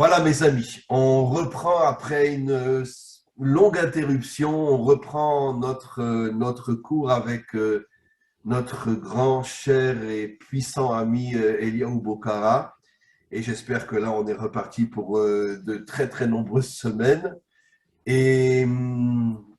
Voilà, mes amis, on reprend après une longue interruption, on reprend notre cours avec notre grand, cher et puissant ami Eliaou Bocara. Et j'espère que là, on est reparti pour de très, très nombreuses semaines. Et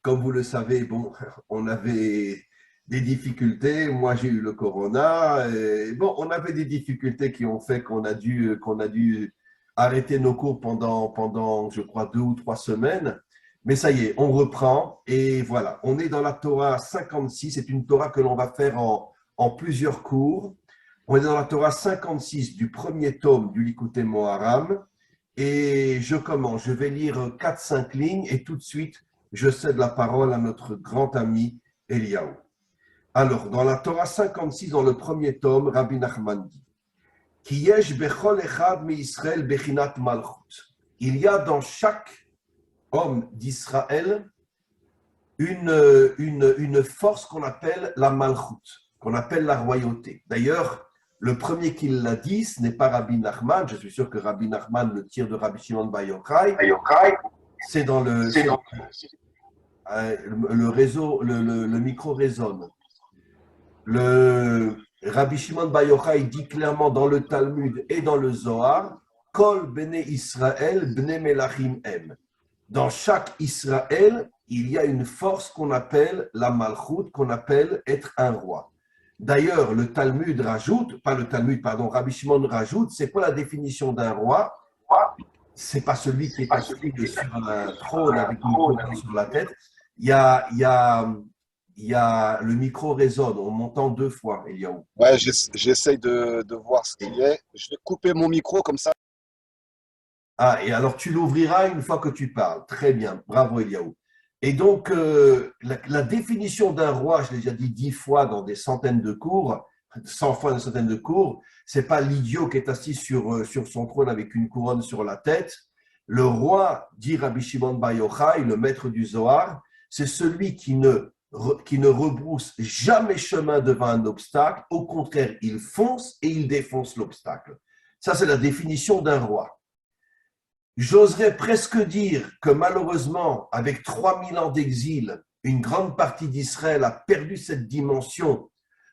comme vous le savez, bon, on avait des difficultés. Moi, j'ai eu le corona. Et, bon, on avait des difficultés qui ont fait qu'on a dû arrêter nos cours pendant, je crois, 2 ou 3 semaines. Mais ça y est, on reprend. Et voilà, on est dans la Torah 56. C'est une Torah que l'on va faire en plusieurs cours. On est dans la Torah 56 du premier tome du Likutei Moharam. Et je commence. Je vais lire 4, 5 lignes et tout de suite, je cède la parole à notre grand ami Eliaou. Alors, dans la Torah 56, dans le premier tome, Rabbi Nachman dit Ki yesh bechol echad mi-Israël bechinat malchut. Il y a dans chaque homme d'Israël une force qu'on appelle la malchut, qu'on appelle la royauté. D'ailleurs, le premier qui l'a dit, ce n'est pas Rabbi Nachman. Je suis sûr que Rabbi Nachman le tire de Rabbi Shimon Bar Yochai. C'est dans le réseau, le micro résonne. Le Rabbi Shimon Bar Yochai dit clairement dans le Talmud et dans le Zohar, Kol bene Israël bene melachim em. Dans chaque Israël, il y a une force qu'on appelle la malchut, qu'on appelle être un roi. D'ailleurs, le Talmud rajoute, pas le Talmud, pardon, Rabbi Shimon rajoute, c'est quoi la définition d'un roi? C'est pas celui qui est assis sur un trône avec une couronne sur la tête. Il y a le micro résonne, on m'entend 2 fois, Eliaou. Ouais, j'essaye de voir ce qu'il est. Je vais couper mon micro comme ça. Ah, et alors tu l'ouvriras une fois que tu parles. Très bien, bravo Eliaou. Et donc, la définition d'un roi, je l'ai déjà dit 10 fois dans des centaines de cours, 100 fois dans des centaines de cours, c'est pas l'idiot qui est assis sur son trône avec une couronne sur la tête. Le roi, dit Rabbi Shimon Bar Yochai, le maître du Zohar, c'est celui qui ne rebrousse jamais chemin devant un obstacle. Au contraire, il fonce et il défonce l'obstacle. Ça, c'est la définition d'un roi. J'oserais presque dire que malheureusement, avec 3000 ans d'exil, une grande partie d'Israël a perdu cette dimension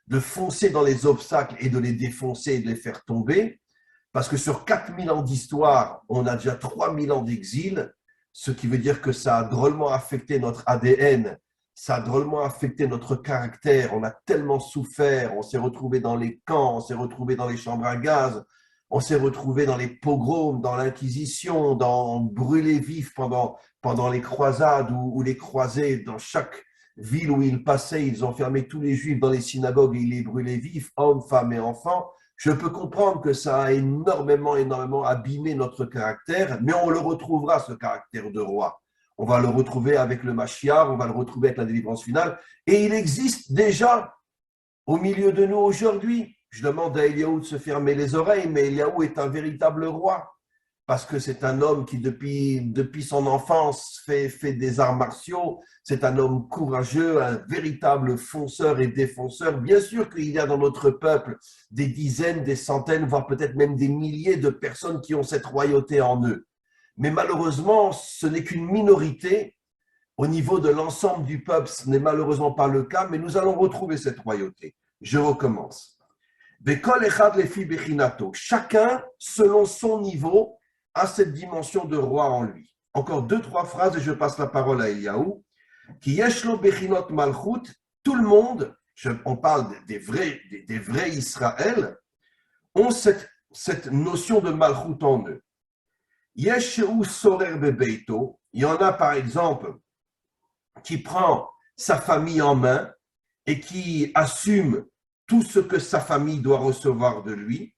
de foncer dans les obstacles et de les défoncer et de les faire tomber, parce que sur 4000 ans d'histoire, on a déjà 3000 ans d'exil, ce qui veut dire que ça a drôlement affecté notre ADN, ça a drôlement affecté notre caractère, on a tellement souffert, on s'est retrouvé dans les camps, on s'est retrouvé dans les chambres à gaz, on s'est retrouvé dans les pogroms, dans l'Inquisition, dans brûler vif pendant les croisades ou les croisés. Dans chaque ville où ils passaient, ils enfermaient tous les juifs dans les synagogues et ils les brûlaient vifs, hommes, femmes et enfants. Je peux comprendre que ça a énormément abîmé notre caractère, mais on le retrouvera, ce caractère de roi. On va le retrouver avec le Mashiach, on va le retrouver avec la délivrance finale. Et il existe déjà au milieu de nous aujourd'hui. Je demande à Eliaou de se fermer les oreilles, mais Eliaou est un véritable roi, parce que c'est un homme qui, depuis son enfance, fait des arts martiaux. C'est un homme courageux, un véritable fonceur et défenseur. Bien sûr qu'il y a dans notre peuple des dizaines, des centaines, voire peut-être même des milliers de personnes qui ont cette royauté en eux. Mais malheureusement, ce n'est qu'une minorité. Au niveau de l'ensemble du peuple, ce n'est malheureusement pas le cas, mais nous allons retrouver cette royauté. Je recommence. Chacun, selon son niveau, a cette dimension de roi en lui. Encore 2, 3 phrases et je passe la parole à Eliaou. Qui yeshlo bechinot malchut, tout le monde, on parle des vrais Israël, ont cette notion de malchut en eux. Yeshu sorer bebeito, il y en a par exemple qui prend sa famille en main et qui assume tout ce que sa famille doit recevoir de lui.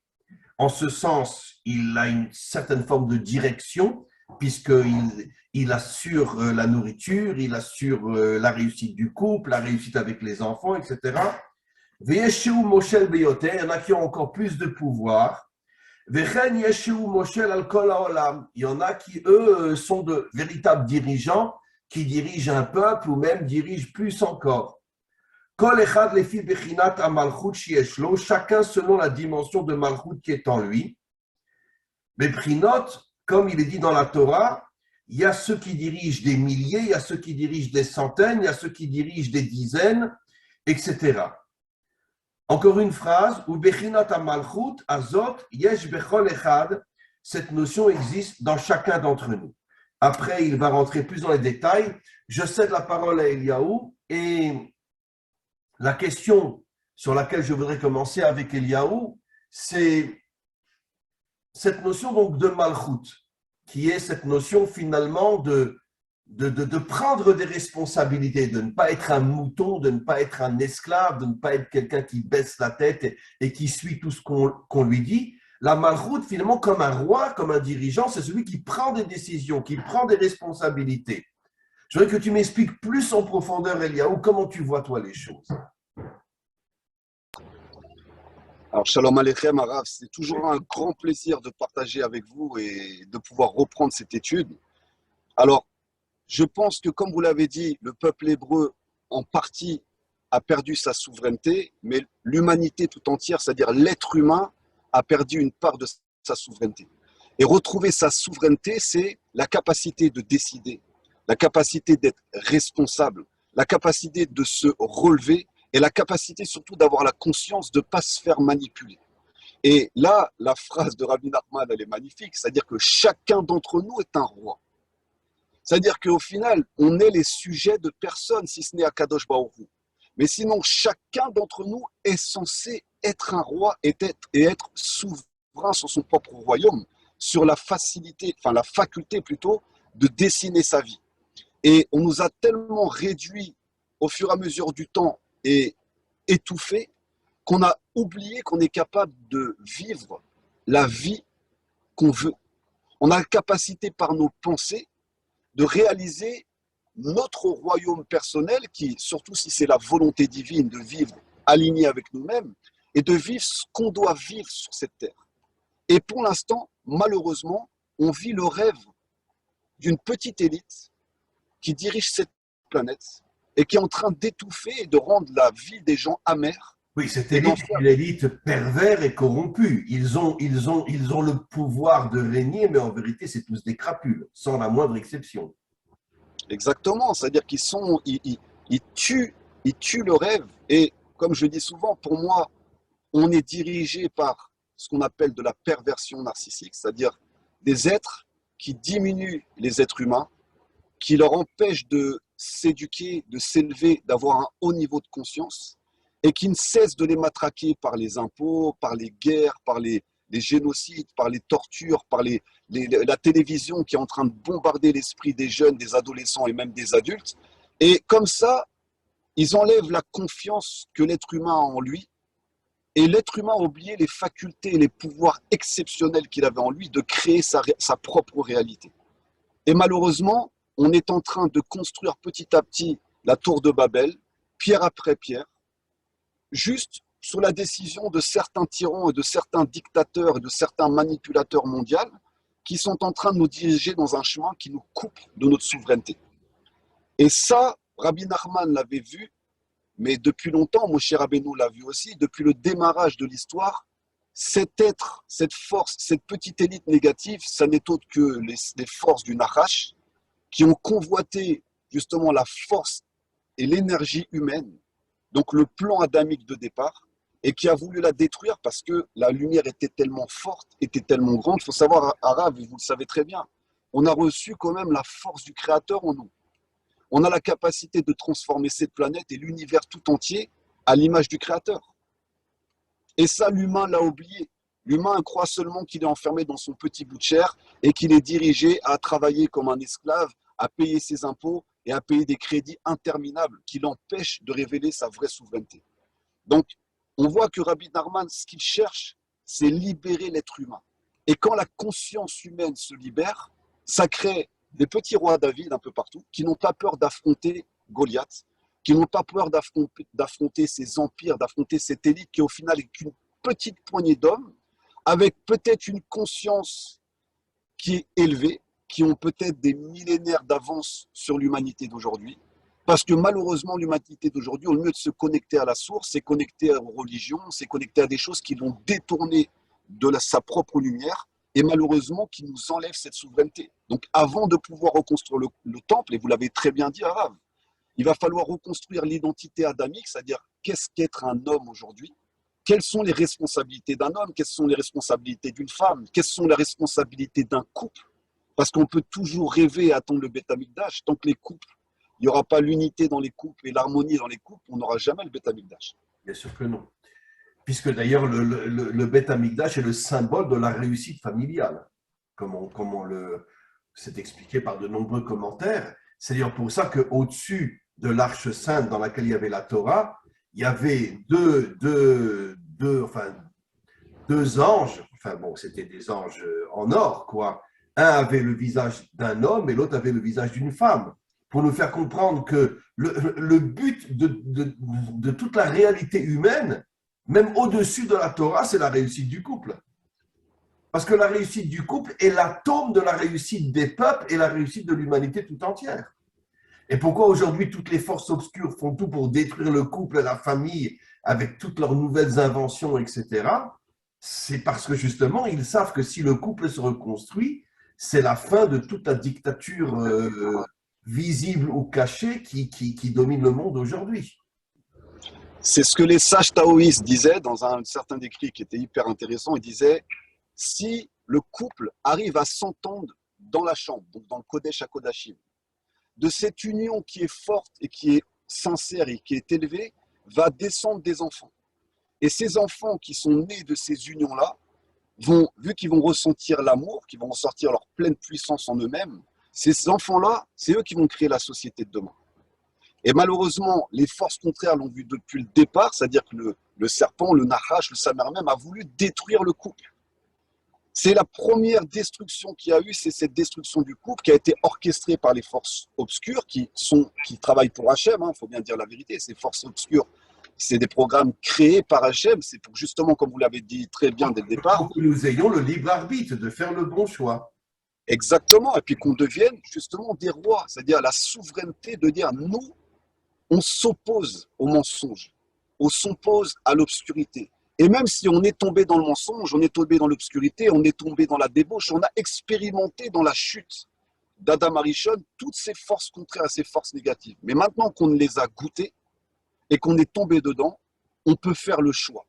En ce sens, il a une certaine forme de direction, puisqu'il assure la nourriture, il assure la réussite du couple, la réussite avec les enfants, etc. Il y en a qui ont encore plus de pouvoir. Il y en a qui, eux, sont de véritables dirigeants, qui dirigent un peuple ou même dirigent plus encore. Chacun selon la dimension de Malchut qui est en lui. Mais Prinot, comme il est dit dans la Torah, il y a ceux qui dirigent des milliers, il y a ceux qui dirigent des centaines, il y a ceux qui dirigent des dizaines, etc. Encore une phrase, Ubechinat malchut azot yesh bechol echad. Cette notion existe dans chacun d'entre nous. Après, il va rentrer plus dans les détails. Je cède la parole à Eliaou et la question sur laquelle je voudrais commencer avec Eliaou, c'est cette notion donc de malchut, qui est cette notion finalement de prendre des responsabilités, de ne pas être un mouton, de ne pas être un esclave, de ne pas être quelqu'un qui baisse la tête et qui suit tout ce qu'on lui dit. La malchoute, finalement, comme un roi, comme un dirigeant, c'est celui qui prend des décisions, qui prend des responsabilités. Je voudrais que tu m'expliques plus en profondeur, Eliaou, comment tu vois, toi, les choses. Alors, Shalom Aleichem, Arav, c'est toujours un grand plaisir de partager avec vous et de pouvoir reprendre cette étude. Alors, je pense que, comme vous l'avez dit, le peuple hébreu, en partie, a perdu sa souveraineté, mais l'humanité tout entière, c'est-à-dire l'être humain, a perdu une part de sa souveraineté. Et retrouver sa souveraineté, c'est la capacité de décider, la capacité d'être responsable, la capacité de se relever et la capacité surtout d'avoir la conscience de ne pas se faire manipuler. Et là, la phrase de Rabbi Nachman, elle est magnifique, c'est-à-dire que chacun d'entre nous est un roi. C'est-à-dire qu'au final, on est les sujets de personne, si ce n'est Akadosh Baruch Hu. Mais sinon, chacun d'entre nous est censé être un roi et être souverain sur son propre royaume, sur la faculté plutôt, de dessiner sa vie. Et on nous a tellement réduits au fur et à mesure du temps et étouffés qu'on a oublié qu'on est capable de vivre la vie qu'on veut. On a la capacité par nos pensées de réaliser notre royaume personnel qui, surtout si c'est la volonté divine de vivre aligné avec nous-mêmes et de vivre ce qu'on doit vivre sur cette terre. Et pour l'instant, malheureusement, on vit le rêve d'une petite élite qui dirige cette planète et qui est en train d'étouffer et de rendre la vie des gens amère. Oui, cette élite est une élite pervers et corrompue. Ils ont le pouvoir de régner, mais en vérité, c'est tous des crapules, sans la moindre exception. Exactement, c'est-à-dire ils tuent le rêve. Et comme je dis souvent, pour moi, on est dirigé par ce qu'on appelle de la perversion narcissique, c'est-à-dire des êtres qui diminuent les êtres humains, qui leur empêchent de s'éduquer, de s'élever, d'avoir un haut niveau de conscience, et qui ne cessent de les matraquer par les impôts, par les guerres, par les génocides, par les tortures, par la télévision qui est en train de bombarder l'esprit des jeunes, des adolescents et même des adultes. Et comme ça, ils enlèvent la confiance que l'être humain a en lui. Et l'être humain a oublié les facultés et les pouvoirs exceptionnels qu'il avait en lui de créer sa propre réalité. Et malheureusement, on est en train de construire petit à petit la tour de Babel, pierre après pierre, juste sous la décision de certains tyrans et de certains dictateurs et de certains manipulateurs mondiaux qui sont en train de nous diriger dans un chemin qui nous coupe de notre souveraineté. Et ça, Rabbi Nachman l'avait vu, mais depuis longtemps, Moshe Rabbeinu l'a vu aussi, depuis le démarrage de l'histoire, cet être, cette force, cette petite élite négative, ça n'est autre que les forces du Nachash qui ont convoité justement la force et l'énergie humaine, donc le plan adamique de départ, et qui a voulu la détruire parce que la lumière était tellement forte, était tellement grande. Il faut savoir, Arabe, vous le savez très bien, on a reçu quand même la force du Créateur en nous. On a la capacité de transformer cette planète et l'univers tout entier à l'image du Créateur. Et ça, l'humain l'a oublié. L'humain croit seulement qu'il est enfermé dans son petit bout de chair et qu'il est dirigé à travailler comme un esclave, à payer ses impôts et à payer des crédits interminables qui l'empêchent de révéler sa vraie souveraineté. Donc, on voit que Rabbi Nachman, ce qu'il cherche, c'est libérer l'être humain. Et quand la conscience humaine se libère, ça crée des petits rois David un peu partout qui n'ont pas peur d'affronter Goliath, qui n'ont pas peur d'affronter ces empires, d'affronter cette élite qui au final est qu'une petite poignée d'hommes avec peut-être une conscience qui est élevée, qui ont peut-être des millénaires d'avance sur l'humanité d'aujourd'hui. Parce que malheureusement, l'humanité d'aujourd'hui, au lieu de se connecter à la source, c'est connecté aux religions, c'est connecté à des choses qui l'ont détourné de sa propre lumière et malheureusement qui nous enlève cette souveraineté. Donc avant de pouvoir reconstruire le temple, et vous l'avez très bien dit, Arav, il va falloir reconstruire l'identité adamique, c'est-à-dire qu'est-ce qu'être un homme aujourd'hui, quelles sont les responsabilités d'un homme, quelles sont les responsabilités d'une femme, quelles sont les responsabilités d'un couple, parce qu'on peut toujours rêver et attendre le Beth Amikdash, tant que les couples, il n'y aura pas l'unité dans les couples et l'harmonie dans les couples, on n'aura jamais le Beth Amikdash. Bien sûr que non. Puisque d'ailleurs, le Beth Amikdash est le symbole de la réussite familiale, comme on le, c'est expliqué par de nombreux commentaires. C'est d'ailleurs pour ça qu'au-dessus de l'Arche Sainte dans laquelle il y avait la Torah, il y avait deux anges, enfin bon, c'était des anges en or, quoi. Un avait le visage d'un homme et l'autre avait le visage d'une femme, pour nous faire comprendre que le but de toute la réalité humaine, même au-dessus de la Torah, c'est la réussite du couple. Parce que la réussite du couple est l'atome de la réussite des peuples et la réussite de l'humanité tout entière. Et pourquoi aujourd'hui toutes les forces obscures font tout pour détruire le couple et la famille avec toutes leurs nouvelles inventions, etc. C'est parce que justement, ils savent que si le couple se reconstruit, c'est la fin de toute la dictature visible ou cachée qui domine le monde aujourd'hui. C'est ce que les sages taoïstes disaient dans un certain écrit qui était hyper intéressant. Ils disaient, si le couple arrive à s'entendre dans la chambre, donc dans le Kodesh HaKodashim, de cette union qui est forte et qui est sincère et qui est élevée, va descendre des enfants. Et ces enfants qui sont nés de ces unions-là, vu qu'ils vont ressentir l'amour, qu'ils vont ressortir leur pleine puissance en eux-mêmes, ces enfants-là, c'est eux qui vont créer la société de demain. Et malheureusement, les forces contraires l'ont vu depuis le départ, c'est-à-dire que le serpent, le Nachash, le Samer même a voulu détruire le couple. C'est la première destruction qu'il y a eu, c'est cette destruction du couple qui a été orchestrée par les forces obscures qui travaillent pour Hachem, il faut bien dire la vérité. Ces forces obscures, c'est des programmes créés par Hachem, c'est pour justement, comme vous l'avez dit très bien dès le départ, pour que nous ayons le libre arbitre de faire le bon choix. exactement, et puis qu'on devienne justement des rois, c'est-à-dire la souveraineté de dire nous, on s'oppose au mensonge, on s'oppose à l'obscurité. Et même si on est tombé dans le mensonge, on est tombé dans l'obscurité, on est tombé dans la débauche, on a expérimenté dans la chute d'Adam Arishon toutes ces forces contraires, ces forces négatives. Mais maintenant qu'on les a goûtées et qu'on est tombé dedans, on peut faire le choix.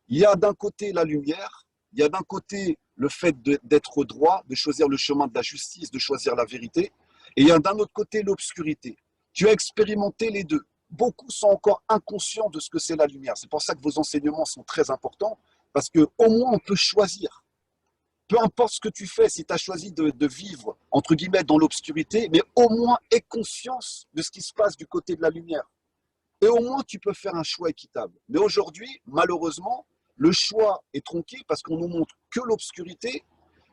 Il y a d'un côté la lumière, il y a d'un côté le fait d'être droit, de choisir le chemin de la justice, de choisir la vérité, et il y a d'un autre côté l'obscurité. Tu as expérimenté les deux. Beaucoup sont encore inconscients de ce que c'est la lumière. C'est pour ça que vos enseignements sont très importants, parce qu'au moins on peut choisir. Peu importe ce que tu fais, si tu as choisi de vivre, entre guillemets, dans l'obscurité, mais au moins aie conscience de ce qui se passe du côté de la lumière. Et au moins tu peux faire un choix équitable. Mais aujourd'hui, malheureusement, le choix est tronqué parce qu'on nous montre que l'obscurité.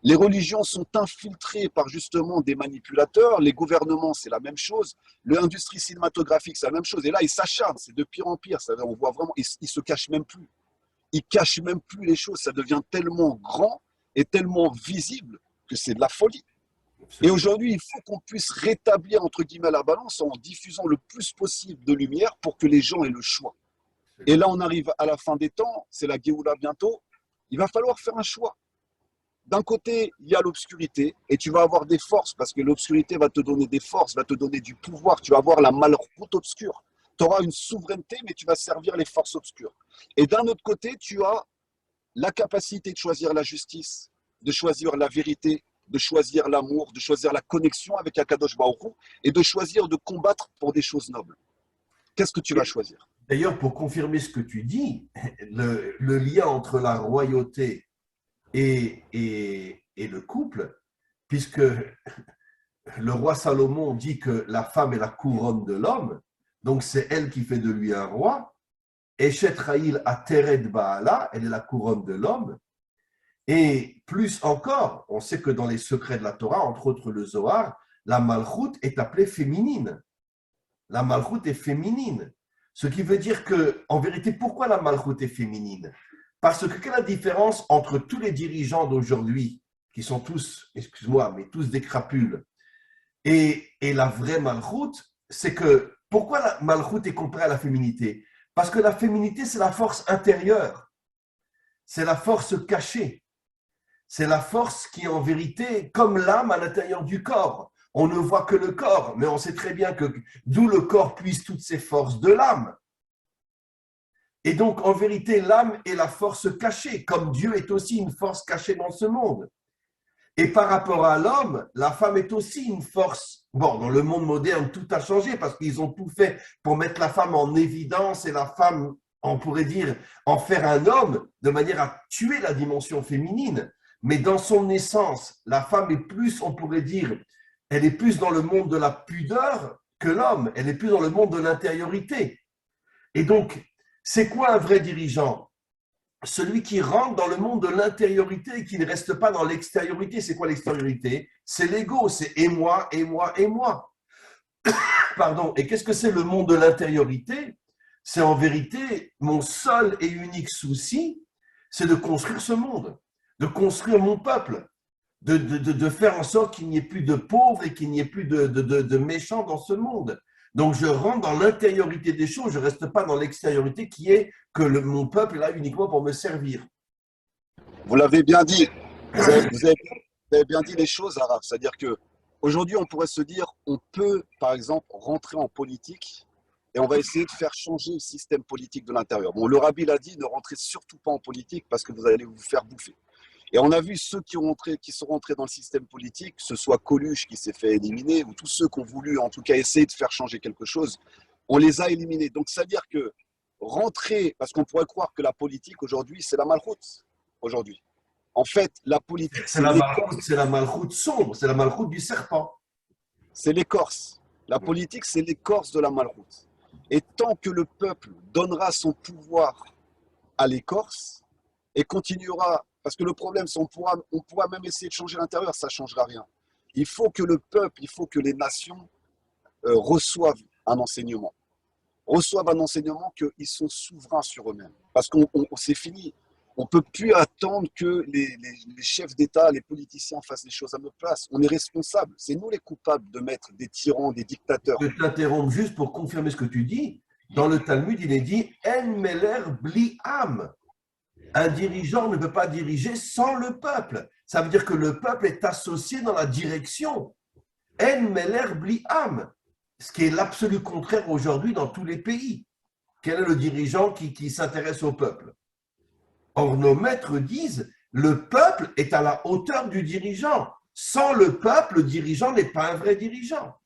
Les religions sont infiltrées par justement des manipulateurs, les gouvernements c'est la même chose, l'industrie cinématographique c'est la même chose, et là ils s'acharnent, c'est de pire en pire, on voit vraiment, ils se cachent même plus, ils cachent même plus les choses, ça devient tellement grand et tellement visible que c'est de la folie. Et aujourd'hui il faut qu'on puisse rétablir entre guillemets la balance en diffusant le plus possible de lumière pour que les gens aient le choix. Et là on arrive à la fin des temps, c'est la Géoula bientôt, il va falloir faire un choix. D'un côté, il y a l'obscurité et tu vas avoir des forces parce que l'obscurité va te donner des forces, va te donner du pouvoir. Tu vas avoir la malroute obscure. Tu auras une souveraineté, mais tu vas servir les forces obscures. Et d'un autre côté, tu as la capacité de choisir la justice, de choisir la vérité, de choisir l'amour, de choisir la connexion avec Akadosh Baruch Hu et de choisir de combattre pour des choses nobles. Qu'est-ce que tu vas choisir? D'ailleurs, pour confirmer ce que tu dis, le lien entre la royauté et le couple, puisque le roi Salomon dit que la femme est la couronne de l'homme, donc c'est elle qui fait de lui un roi. Eshet Raïl a Tered Baala, elle est la couronne de l'homme. Et plus encore, on sait que dans les secrets de la Torah, entre autres le Zohar, la Malchut est appelée féminine. La Malchut est féminine. Ce qui veut dire que, en vérité, pourquoi la Malchut est féminine? Parce que quelle est la différence entre tous les dirigeants d'aujourd'hui, qui sont tous, excuse-moi, mais tous des crapules, et la vraie Malchut, c'est que, pourquoi la Malchut est comparée à la féminité? Parce que la féminité, c'est la force intérieure, c'est la force cachée. C'est la force qui est en vérité comme l'âme à l'intérieur du corps. On ne voit que le corps, mais on sait très bien que d'où le corps puise toutes ses forces de l'âme. Et donc, en vérité, l'âme est la force cachée, comme Dieu est aussi une force cachée dans ce monde. Et par rapport à l'homme, la femme est aussi une force. Bon, dans le monde moderne, tout a changé parce qu'ils ont tout fait pour mettre la femme en évidence et la femme, on pourrait dire, en faire un homme de manière à tuer la dimension féminine. Mais dans son essence, la femme est plus, on pourrait dire, elle est plus dans le monde de la pudeur que l'homme. Elle est plus dans le monde de l'intériorité. Et donc, c'est quoi un vrai dirigeant? Celui qui rentre dans le monde de l'intériorité et qui ne reste pas dans l'extériorité. C'est quoi l'extériorité? C'est l'ego, c'est et moi, et moi, et moi. Pardon. Et qu'est-ce que c'est le monde de l'intériorité? C'est en vérité mon seul et unique souci, c'est de construire ce monde, de construire mon peuple, de faire en sorte qu'il n'y ait plus de pauvres et qu'il n'y ait plus de méchants dans ce monde. Donc, je rentre dans l'intériorité des choses, je ne reste pas dans l'extériorité qui est que mon peuple est là uniquement pour me servir. Vous l'avez bien dit. Vous avez bien dit les choses, Araf. C'est-à-dire que aujourd'hui, on pourrait se dire, on peut, par exemple, rentrer en politique et on va essayer de faire changer le système politique de l'intérieur. Bon, le rabbi l'a dit, ne rentrez surtout pas en politique parce que vous allez vous faire bouffer. Et on a vu ceux qui sont rentrés dans le système politique, que ce soit Coluche qui s'est fait éliminer, ou tous ceux qui ont voulu, en tout cas, essayer de faire changer quelque chose, on les a éliminés. Donc, c'est-à-dire que rentrer, parce qu'on pourrait croire que la politique aujourd'hui, c'est la malchoute, aujourd'hui. En fait, la politique, C'est la malchoute sombre, c'est la malchoute du serpent. c'est l'écorce. La politique, c'est l'écorce de la malchoute. Et tant que le peuple donnera son pouvoir à l'écorce et continuera, parce que le problème, c'est qu'on pourra même essayer de changer l'intérieur, ça ne changera rien. Il faut que le peuple, il faut que les nations reçoivent un enseignement. Reçoivent un enseignement qu'ils sont souverains sur eux-mêmes. Parce qu'on c'est fini. On ne peut plus attendre que les chefs d'État, les politiciens fassent les choses à notre place. On est responsables. C'est nous les coupables de mettre des tyrans, des dictateurs. Je t'interromps juste pour confirmer ce que tu dis. Dans le Talmud, il est dit En meler bli am. Un dirigeant ne peut pas diriger sans le peuple. Ça veut dire que le peuple est associé dans la direction. En meler bli am. Ce qui est l'absolu contraire aujourd'hui dans tous les pays. Quel est le dirigeant qui s'intéresse au peuple? Or, nos maîtres disent, le peuple est à la hauteur du dirigeant. Sans le peuple, le dirigeant n'est pas un vrai dirigeant.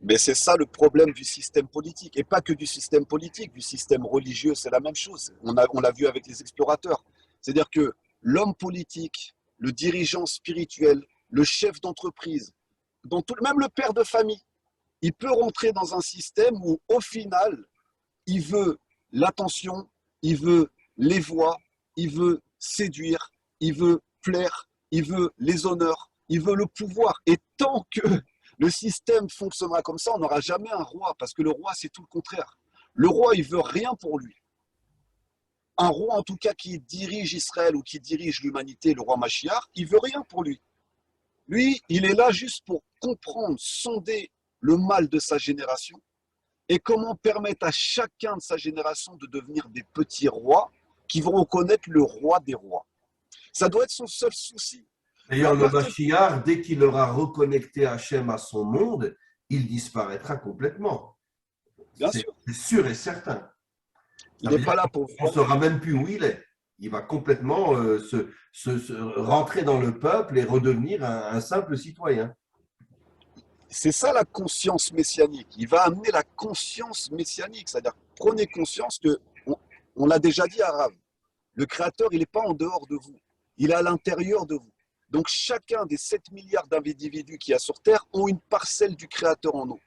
Mais c'est ça le problème du système politique. Et pas que du système politique, du système religieux, c'est la même chose. On l'a vu avec les explorateurs. C'est-à-dire que l'homme politique, le dirigeant spirituel, le chef d'entreprise, même le père de famille, il peut rentrer dans un système où, au final, il veut l'attention, il veut les voix, il veut séduire, il veut plaire, il veut les honneurs, il veut le pouvoir. Et tant que le système fonctionnera comme ça, on n'aura jamais un roi, parce que le roi, c'est tout le contraire. Le roi, il veut rien pour lui. Un roi, en tout cas, qui dirige Israël ou qui dirige l'humanité, le roi Mashiach, il veut rien pour lui. Lui, il est là juste pour comprendre, sonder le mal de sa génération et comment permettre à chacun de sa génération de devenir des petits rois qui vont reconnaître le roi des rois. Ça doit être son seul souci. D'ailleurs, le Mashiach, dès qu'il aura reconnecté Hachem à son monde, il disparaîtra complètement. Bien C'est sûr. sûr et certain. Il n'est pas là pour... On ne saura même plus où il est. Il va complètement rentrer dans le peuple et redevenir un simple citoyen. C'est ça la conscience messianique. Il va amener la conscience messianique. C'est-à-dire, prenez conscience que, on l'a déjà dit à Rav, le Créateur, il n'est pas en dehors de vous. Il est à l'intérieur de vous. Donc, chacun des 7 milliards d'individus qu'il y a sur Terre ont une parcelle du Créateur en eux.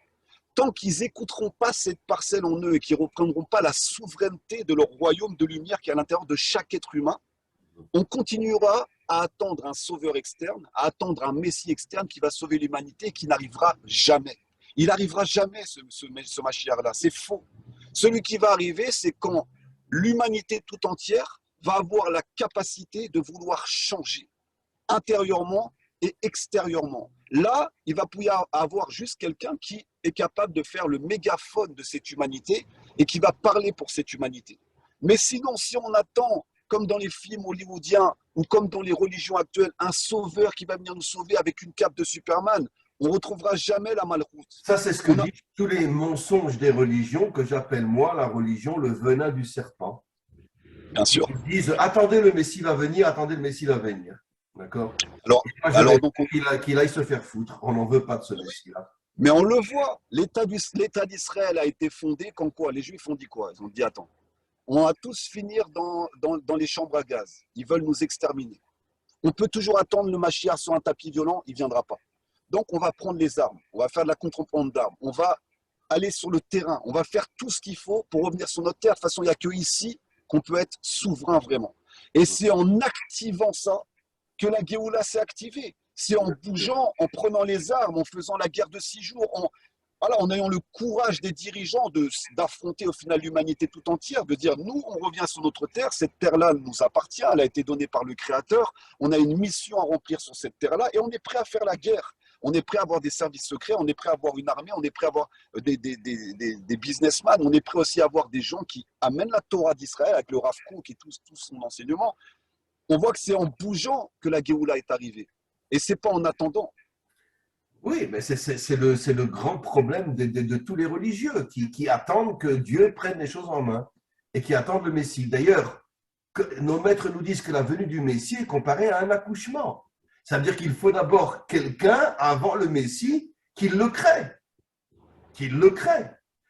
Tant qu'ils n'écouteront pas cette parcelle en eux et qu'ils ne reprendront pas la souveraineté de leur royaume de lumière qui est à l'intérieur de chaque être humain, on continuera à attendre un sauveur externe, à attendre un messie externe qui va sauver l'humanité et qui n'arrivera jamais. Il n'arrivera jamais, ce Mashiach-là. C'est faux. Celui qui va arriver, c'est quand l'humanité tout entière va avoir la capacité de vouloir changer intérieurement et extérieurement. Là, il va pouvoir avoir juste quelqu'un qui est capable de faire le mégaphone de cette humanité et qui va parler pour cette humanité. Mais sinon, si on attend, comme dans les films hollywoodiens, ou comme dans les religions actuelles, un sauveur qui va venir nous sauver avec une cape de Superman. On ne retrouvera jamais la malroute. Ça, c'est ce que On a, disent tous les mensonges des religions, que j'appelle moi la religion, le venin du serpent. bien sûr. Ils disent attendez, le Messie va venir, attendez, le Messie va venir. D'accord. Alors, Et moi, je alors vais donc, qu'il aille se faire foutre. On n'en veut pas de ce Messie-là. mais on le voit, l'État d'Israël a été fondé quand quoi? Les Juifs ont dit quoi? Ils ont dit attends, on va tous finir dans les chambres à gaz. Ils veulent nous exterminer. On peut toujours attendre le Mashiach sur un tapis violent, il ne viendra pas. Donc on va prendre les armes, on va faire de la contrebande d'armes, on va aller sur le terrain, on va faire tout ce qu'il faut pour revenir sur notre terre. De toute façon, il n'y a que ici qu'on peut être souverain vraiment. Et c'est en activant ça que la Géoula s'est activée. C'est en bougeant, en prenant les armes, en faisant la guerre de 6 jours, voilà, en ayant le courage des dirigeants d'affronter au final l'humanité tout entière, de dire nous, on revient sur notre terre, cette terre-là nous appartient, elle a été donnée par le Créateur, on a une mission à remplir sur cette terre-là et on est prêt à faire la guerre. On est prêt à avoir des services secrets, on est prêt à avoir une armée, on est prêt à avoir des businessmen, on est prêt aussi à avoir des gens qui amènent la Torah d'Israël avec le Rav Kook et tout son enseignement. On voit que c'est en bougeant que la Géoula est arrivée. Et c'est pas en attendant. Oui, mais c'est le grand problème de tous les religieux qui attendent que Dieu prenne les choses en main et qui attendent le Messie. D'ailleurs, nos maîtres nous disent que la venue du Messie est comparée à un accouchement. Ça veut dire qu'il faut d'abord quelqu'un avant le Messie qui le crée. Qui le crée.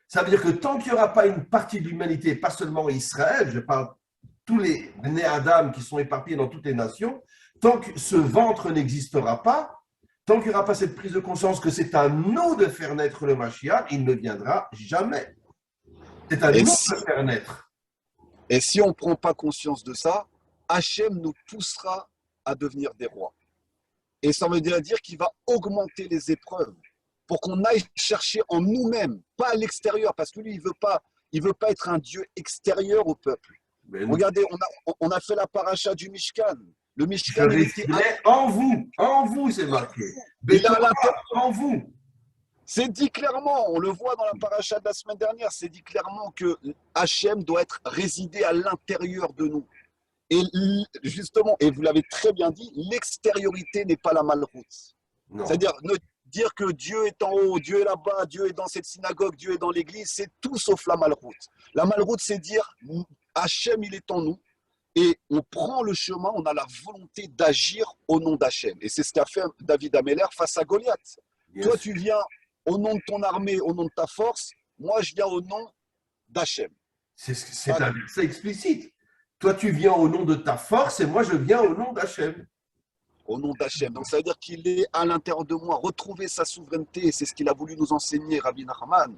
Ça veut dire que tant qu'il n'y aura pas une partie de l'humanité, pas seulement Israël, je parle tous les nés Adam qui sont éparpillés dans toutes les nations, tant que ce ventre n'existera pas, tant qu'il n'y aura pas cette prise de conscience que c'est à nous de faire naître le Mashiach, il ne viendra jamais. C'est à Et nous si, de le faire naître. et si on ne prend pas conscience de ça, Hachem nous poussera à devenir des rois. Et ça veut dire qu'il va augmenter les épreuves pour qu'on aille chercher en nous-mêmes, pas à l'extérieur, parce que lui, il veut pas être un Dieu extérieur au peuple. Mais Regardez, on a fait la paracha du Mishkan. Le je Mishkan, respirais en vous, c'est marqué. il est à Béton l'intérieur. en vous. C'est dit clairement, on le voit dans la paracha de la semaine dernière, c'est dit clairement que Hachem doit être résidé à l'intérieur de nous. Et justement, et vous l'avez très bien dit, l'extériorité n'est pas la malroute. Non. C'est-à-dire, dire que Dieu est en haut, Dieu est là-bas, Dieu est dans cette synagogue, Dieu est dans l'église, c'est tout sauf la malroute. La malroute, c'est dire Hachem, il est en nous, et on prend le chemin, on a la volonté d'agir au nom d'Hachem. Et c'est ce qu'a fait David Améler face à Goliath. Bien Toi, sûr. tu viens au nom de ton armée, au nom de ta force, moi, je viens au nom d'Hachem. C'est un verset explicite. Toi, tu viens au nom de ta force et moi, je viens au nom d'Hachem. Au nom d'Hachem. Donc ça veut dire qu'il est à l'intérieur de moi, retrouver sa souveraineté, c'est ce qu'il a voulu nous enseigner, Rabbi Nachman.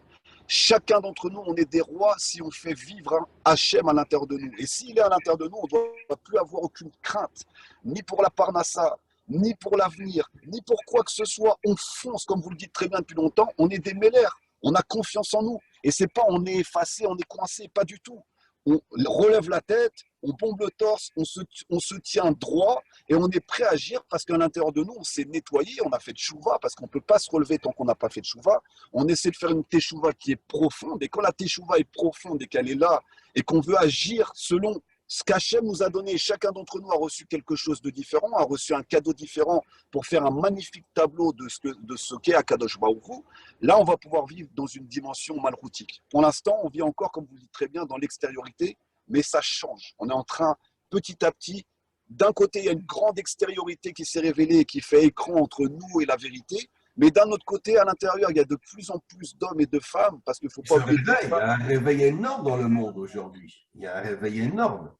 Chacun d'entre nous, on est des rois si on fait vivre un Hachem à l'intérieur de nous. Et s'il est à l'intérieur de nous, on ne doit plus avoir aucune crainte, ni pour la Parnassa, ni pour l'avenir, ni pour quoi que ce soit. On fonce, comme vous le dites très bien depuis longtemps, on est des mêlères, on a confiance en nous. Et c'est pas on est effacé, on est coincé, pas du tout. On relève la tête, on bombe le torse, on se tient droit et on est prêt à agir parce qu'à l'intérieur de nous, on s'est nettoyé, on a fait de chouva parce qu'on ne peut pas se relever tant qu'on n'a pas fait de chouva. On essaie de faire une teshuva qui est profonde et quand la teshuva est profonde et qu'elle est là et qu'on veut agir selon ce qu'Hachem nous a donné, chacun d'entre nous a reçu quelque chose de différent, a reçu un cadeau différent pour faire un magnifique tableau de ce qu'est Akadosh Baruch Hu. Là, on va pouvoir vivre dans une dimension malroutique. Pour l'instant, on vit encore, comme vous le dites très bien, dans l'extériorité, mais ça change. On est en train, petit à petit, d'un côté, il y a une grande extériorité qui s'est révélée et qui fait écran entre nous et la vérité, mais d'un autre côté, à l'intérieur, il y a de plus en plus d'hommes et de femmes, parce qu'il ne faut pas oublier Il y a un réveil énorme dans le monde aujourd'hui. Il y a un réveil énorme.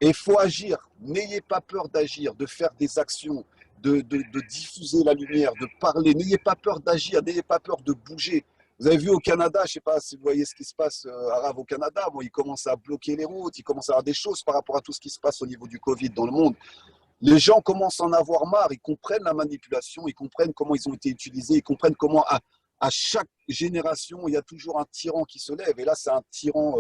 Et il faut agir. N'ayez pas peur d'agir, de faire des actions, de diffuser la lumière, de parler. N'ayez pas peur d'agir, n'ayez pas peur de bouger. Vous avez vu au Canada, je ne sais pas si vous voyez ce qui se passe arabe au Canada, bon, ils commencent à bloquer les routes, ils commencent à avoir des choses par rapport à tout ce qui se passe au niveau du Covid dans le monde. Les gens commencent à en avoir marre, ils comprennent la manipulation, ils comprennent comment ils ont été utilisés, ils comprennent comment à chaque génération, il y a toujours un tyran qui se lève. Et là, c'est un tyran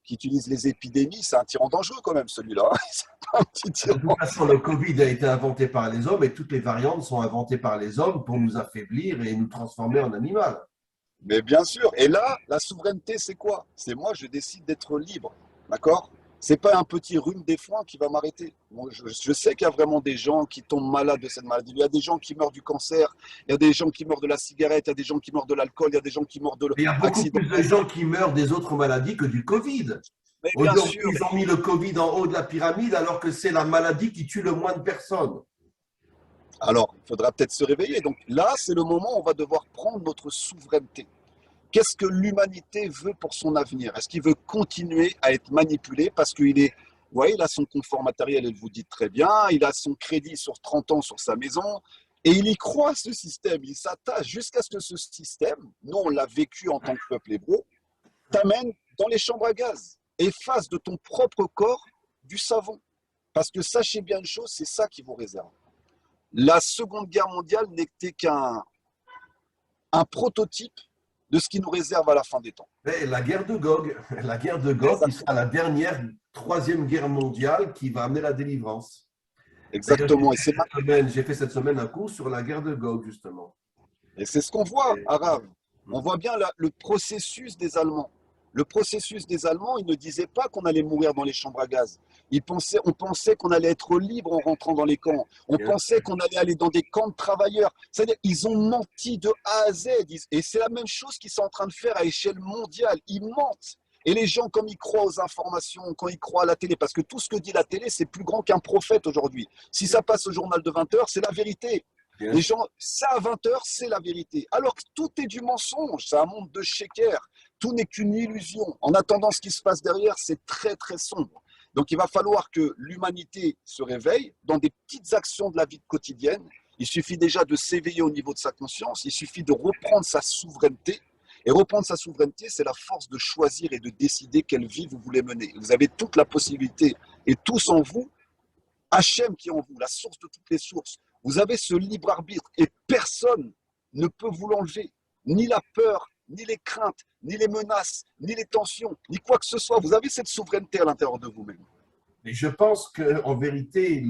qui utilise les épidémies, c'est un tyran dangereux quand même, celui-là. C'est pas un petit De toute tyran. façon, le Covid a été inventé par les hommes et toutes les variantes sont inventées par les hommes pour nous affaiblir et nous transformer en animal. Mais bien sûr. Et là, la souveraineté, c'est quoi? C'est moi, je décide d'être libre. D'accord? C'est pas un petit rhume des foins qui va m'arrêter. Moi, je sais qu'il y a vraiment des gens qui tombent malades de cette maladie. Il y a des gens qui meurent du cancer, il y a des gens qui meurent de la cigarette, il y a des gens qui meurent de l'alcool, il y a des gens qui meurent de Mais il y a beaucoup l'accident. plus de gens qui meurent des autres maladies que du Covid. Mais bien Aujourd'hui, sûr, ils ont mis le Covid en haut de la pyramide alors que c'est la maladie qui tue le moins de personnes. alors il faudra peut-être se réveiller. Donc là, c'est le moment où on va devoir prendre notre souveraineté. Qu'est-ce que l'humanité veut pour son avenir? Est-ce qu'il veut continuer à être manipulé parce qu'il est, vous voyez, il a son confort matériel, elle vous dit très bien, il a son crédit sur 30 ans sur sa maison, et il y croit ce système, il s'attache jusqu'à ce que ce système, nous on l'a vécu en tant que peuple hébreu, t'amène dans les chambres à gaz et fasse de ton propre corps du savon. Parce que sachez bien une chose, c'est ça qui vous réserve. La Seconde Guerre mondiale n'était qu'un prototype de ce qui nous réserve à la fin des temps. Mais la guerre de Gog, qui sera la dernière, troisième guerre mondiale qui va amener la délivrance. D'ailleurs, Exactement. j'ai fait cette semaine un cours sur la guerre de Gog, justement. Et c'est ce qu'on voit, Et, Arav. On voit bien le processus des Allemands. Le processus des Allemands, ils ne disaient pas qu'on allait mourir dans les chambres à gaz. On pensait qu'on allait être libre en rentrant dans les camps. On bien, pensait qu'on allait aller dans des camps de travailleurs. C'est-à-dire, ils ont menti de A à Z. Et c'est la même chose qu'ils sont en train de faire à échelle mondiale. Ils mentent. Et les gens, comme ils croient aux informations, quand ils croient à la télé, parce que tout ce que dit la télé, c'est plus grand qu'un prophète aujourd'hui. Si ça passe au journal de 20 heures, c'est la vérité. bien Les sûr. gens, ça à 20 heures, c'est la vérité. Alors que tout est du mensonge, c'est un monde de shaker. Tout n'est qu'une illusion. En attendant, ce qui se passe derrière, c'est très très sombre. Donc il va falloir que l'humanité se réveille dans des petites actions de la vie quotidienne. Il suffit déjà de s'éveiller au niveau de sa conscience, il suffit de reprendre sa souveraineté. Et reprendre sa souveraineté, c'est la force de choisir et de décider quelle vie vous voulez mener. Vous avez toute la possibilité et tous en vous, Hachem qui est en vous, la source de toutes les sources. Vous avez ce libre arbitre et personne ne peut vous l'enlever. Ni la peur, ni les craintes, ni les menaces, ni les tensions, ni quoi que ce soit. Vous avez cette souveraineté à l'intérieur de vous-même. Et je pense qu'en vérité,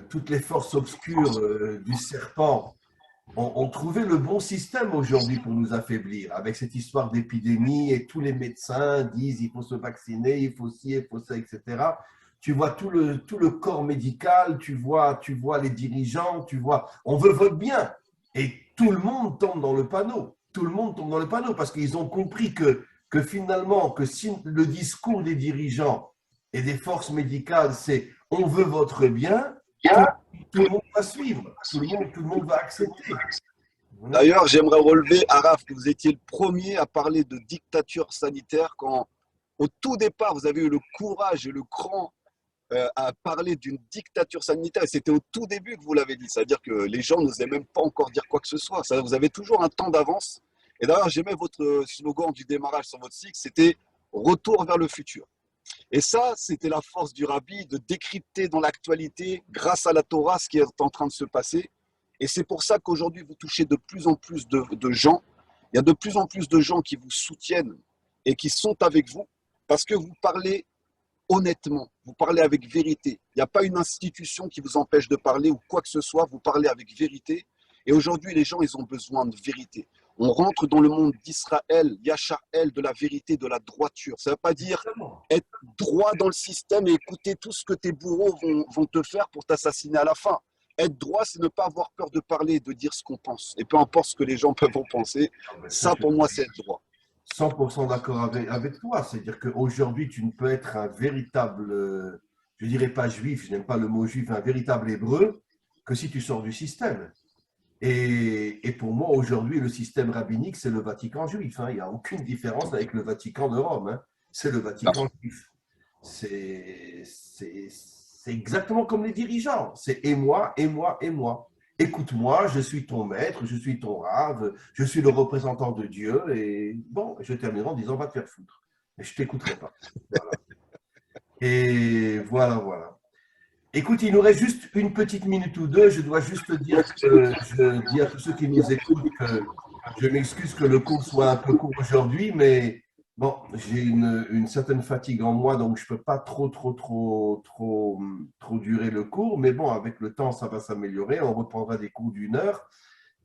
toutes les forces obscures du serpent ont trouvé le bon système aujourd'hui pour nous affaiblir. Avec cette histoire d'épidémie et tous les médecins disent il faut se vacciner, il faut ci, il faut ça, etc. Tu vois tout le corps médical, tu vois les dirigeants, tu vois, on veut votre bien. Et tout le monde tombe dans le panneau. Tout le monde tombe dans le panneau parce qu'ils ont compris que finalement, que si le discours des dirigeants et des forces médicales, c'est on veut votre bien, tout, tout le monde va suivre, tout le monde va accepter. D'ailleurs, j'aimerais relever, Araf, que vous étiez le premier à parler de dictature sanitaire quand, au tout départ, vous avez eu le courage et le cran à parler d'une dictature sanitaire. Et c'était au tout début que vous l'avez dit. C'est-à-dire que les gens n'osaient même pas encore dire quoi que ce soit. C'est-à-dire que vous avez toujours un temps d'avance. Et d'ailleurs, j'aimais votre slogan du démarrage sur votre site, c'était retour vers le futur. Et ça, c'était la force du rabbi de décrypter dans l'actualité, grâce à la Torah, ce qui est en train de se passer. Et c'est pour ça qu'aujourd'hui, vous touchez de plus en plus de gens. Il y a de plus en plus de gens qui vous soutiennent et qui sont avec vous parce que vous parlez honnêtement, vous parlez avec vérité. Il n'y a pas une institution qui vous empêche de parler ou quoi que ce soit, vous parlez avec vérité. Et aujourd'hui, les gens, ils ont besoin de vérité. On rentre dans le monde d'Israël, Yachar-El, de la vérité, de la droiture. Ça ne veut pas dire être droit dans le système et écouter tout ce que tes bourreaux vont te faire pour t'assassiner à la fin. Être droit, c'est ne pas avoir peur de parler et de dire ce qu'on pense. Et peu importe ce que les gens peuvent en penser, ça pour moi, c'est être droit. 100% d'accord avec toi. C'est-à-dire qu'aujourd'hui, tu ne peux être un véritable, je ne dirais pas juif, je n'aime pas le mot juif, un véritable hébreu, que si tu sors du système. Et pour moi, aujourd'hui, le système rabbinique, c'est le Vatican juif. Hein. Il n'y a aucune différence avec le Vatican de Rome. Hein. C'est le Vatican juif. C'est exactement comme les dirigeants. C'est et moi, et moi, et moi. Écoute-moi, je suis ton maître, je suis ton rave, je suis le représentant de Dieu. Et bon, je terminerai en disant va te faire foutre. Mais je ne t'écouterai pas. Voilà. Et voilà, voilà. Écoute, il nous reste juste une petite minute ou deux. Je dois juste dire que je dis à tous ceux qui nous écoutent que je m'excuse que le cours soit un peu court aujourd'hui, mais bon, j'ai une certaine fatigue en moi, donc je ne peux pas trop durer le cours. Mais bon, avec le temps, ça va s'améliorer. On reprendra des cours d'une heure.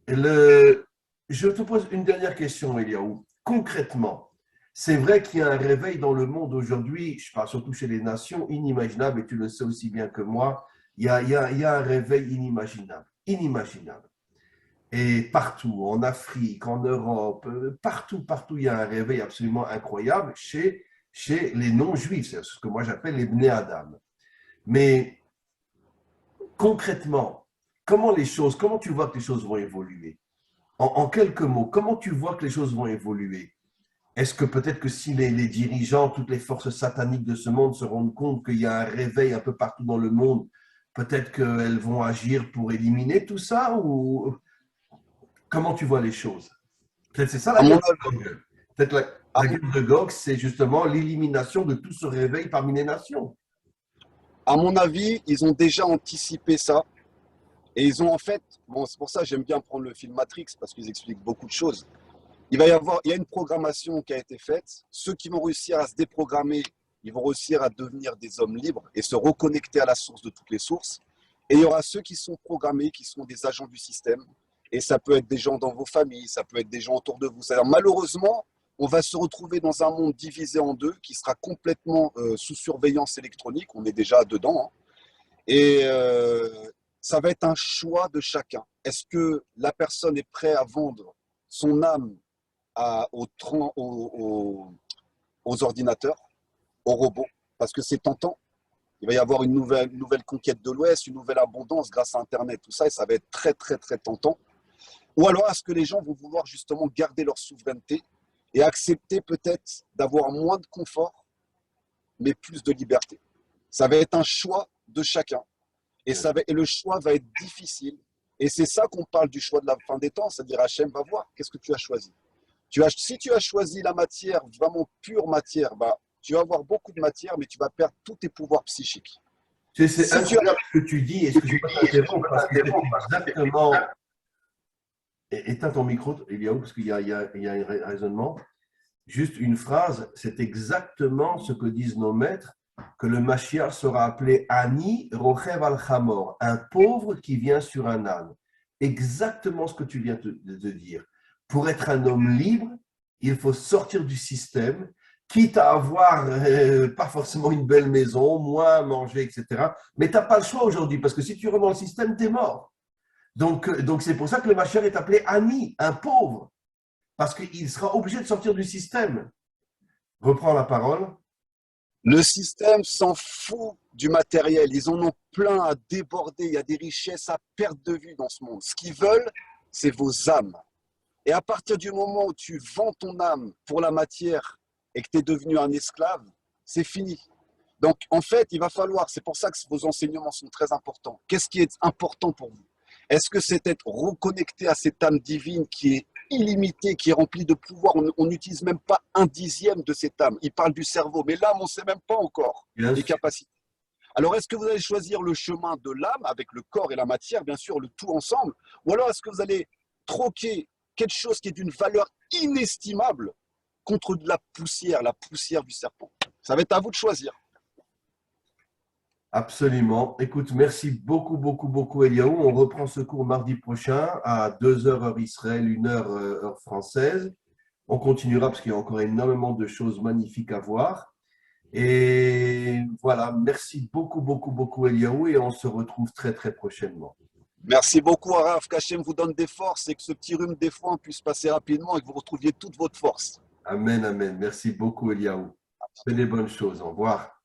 Je te pose une dernière question, Eliaou. Concrètement, C'est vrai qu'il y a un réveil dans le monde aujourd'hui, je parle surtout chez les nations, inimaginable, et tu le sais aussi bien que moi, il y a un réveil inimaginable, inimaginable. Et partout, en Afrique, en Europe, partout, partout, il y a un réveil absolument incroyable chez les non-juifs, c'est ce que moi j'appelle les Bnei Adam. Mais concrètement, comment tu vois que les choses vont évoluer? En quelques mots, comment tu vois que les choses vont évoluer? Est-ce que peut-être que si les dirigeants, toutes les forces sataniques de ce monde se rendent compte qu'il y a un réveil un peu partout dans le monde, peut-être qu'elles vont agir pour éliminer tout ça? Ou comment tu vois les choses? Peut-être c'est ça À la mon guerre avis, de Gog. Peut-être à la mon- guerre de Gog, c'est justement l'élimination de tout ce réveil parmi les nations. à mon avis, ils ont déjà anticipé ça. Et ils ont en fait, bon, c'est pour ça que j'aime bien prendre le film Matrix, parce qu'ils expliquent beaucoup de choses. Il y a une programmation qui a été faite. Ceux qui vont réussir à se déprogrammer, ils vont réussir à devenir des hommes libres et se reconnecter à la source de toutes les sources. Et il y aura ceux qui sont programmés, qui sont des agents du système. Et ça peut être des gens dans vos familles, ça peut être des gens autour de vous. C'est-à-dire, malheureusement, on va se retrouver dans un monde divisé en deux, qui sera complètement sous surveillance électronique. On est déjà dedans, hein. Et ça va être un choix de chacun. Est-ce que la personne est prête à vendre son âme aux ordinateurs, aux robots, parce que c'est tentant. Il va y avoir une nouvelle conquête de l'Ouest, une nouvelle abondance grâce à Internet, tout ça, et ça va être très, très, très tentant. Ou alors, est-ce que les gens vont vouloir justement garder leur souveraineté et accepter peut-être d'avoir moins de confort, mais plus de liberté? Ça va être un choix de chacun. Et le choix va être difficile. Et c'est ça qu'on parle du choix de la fin des temps, c'est-à-dire Hachem va voir, qu'est-ce que tu as choisi? Si tu as choisi la matière, vraiment pure matière, bah, tu vas avoir beaucoup de matière, mais tu vas perdre tous tes pouvoirs psychiques. C'est Si tu as... incroyable ce que tu dis, excuse-moi de t'interrompre, parce que c'est exactement. Éteins ton micro, Eliaou, parce qu'il y a un raisonnement. Juste une phrase, c'est exactement ce que disent nos maîtres, que le Mashiach sera appelé Ani Rochev al-Chamor, un pauvre qui vient sur un âne. Exactement ce que tu viens de dire. Pour être un homme libre, il faut sortir du système, quitte à avoir pas forcément une belle maison, moins manger, etc. Mais tu n'as pas le choix aujourd'hui, parce que si tu remets le système, tu es mort. Donc c'est pour ça que le Mashiach est appelé Ani, un pauvre, parce qu'il sera obligé de sortir du système. Reprends la parole. Le système s'en fout du matériel. Ils en ont plein à déborder. Il y a des richesses à perte de vue dans ce monde. Ce qu'ils veulent, c'est vos âmes. Et à partir du moment où tu vends ton âme pour la matière et que tu es devenu un esclave, c'est fini. Donc, en fait, il va falloir, c'est pour ça que vos enseignements sont très importants. Qu'est-ce qui est important pour vous? Est-ce que c'est être reconnecté à cette âme divine qui est illimitée, qui est remplie de pouvoir? On n'utilise même pas un dixième de cette âme. Il parle du cerveau, mais l'âme, on ne sait même pas encore Bien les sûr. capacités. Alors, est-ce que vous allez choisir le chemin de l'âme avec le corps et la matière, bien sûr, le tout ensemble? Ou alors est-ce que vous allez troquer quelque chose qui est d'une valeur inestimable contre de la poussière du serpent? Ça va être à vous de choisir. Absolument. Écoute, merci beaucoup, beaucoup, beaucoup, Eliaou. On reprend ce cours mardi prochain à 2 heures heure Israël, 1 heure heure française. On continuera parce qu'il y a encore énormément de choses magnifiques à voir. Et voilà, merci beaucoup, beaucoup, beaucoup, Eliaou, et on se retrouve très, très prochainement. Merci beaucoup, Araf. Qu'Hachem vous donne des forces et que ce petit rhume des fois puisse passer rapidement et que vous retrouviez toute votre force. Amen, amen. Merci beaucoup, Eliaou. Fais des bonnes choses. Au revoir.